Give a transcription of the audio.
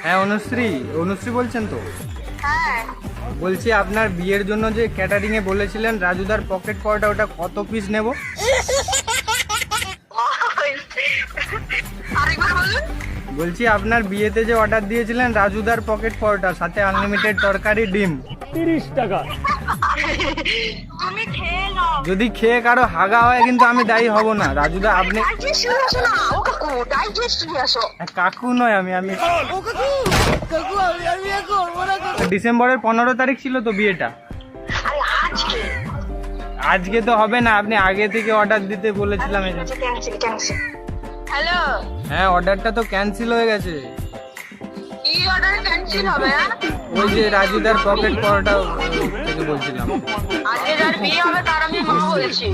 হ্যাঁ অনুশ্রী, অনুশ্রী বলছেন তো? হ্যাঁ বলছি আপনার বিয়ের জন্য যে ক্যাটারিং এ বলেছিলেন রাজুদার পকেট পরোটা, ওটা কত পিস নেব? আরেকবার বলুন। বলছি আপনার বিয়েতে যে অর্ডার দিয়েছিলেন রাজুদার পকেট পরোটা, সাথে আনলিমিটেড তরকারি ডিম, 30 টাকা। তুমি খেয়ে নাও। যদি খেয়ে কারো হাগা হয় কিন্তু আমি দায়ী হব না। রাজুদা আপনি ডাইজেস্ট নিয়ে আসো না, ও কাকু ডাইজেস্ট নিয়ে আসো। কাকু নয়, আমি ডিসেম্বরের 15 তারিখ ছিল তো বিয়েটা। আরে আজকে আজকে তো হবে না, আপনি আগে থেকে অর্ডার দিতে বলেছিলাম। Cancel cancel. হ্যালো, হ্যাঁ অর্ডারটা তো ক্যান্সেল হয়ে গেছে। কি অর্ডার ক্যান্সেল হবে? ওই যে রাজুদার পকেট পরোটা থেকে বলছিলাম। আজকে যার বিয়ে হবে তার আমি মা বলছি।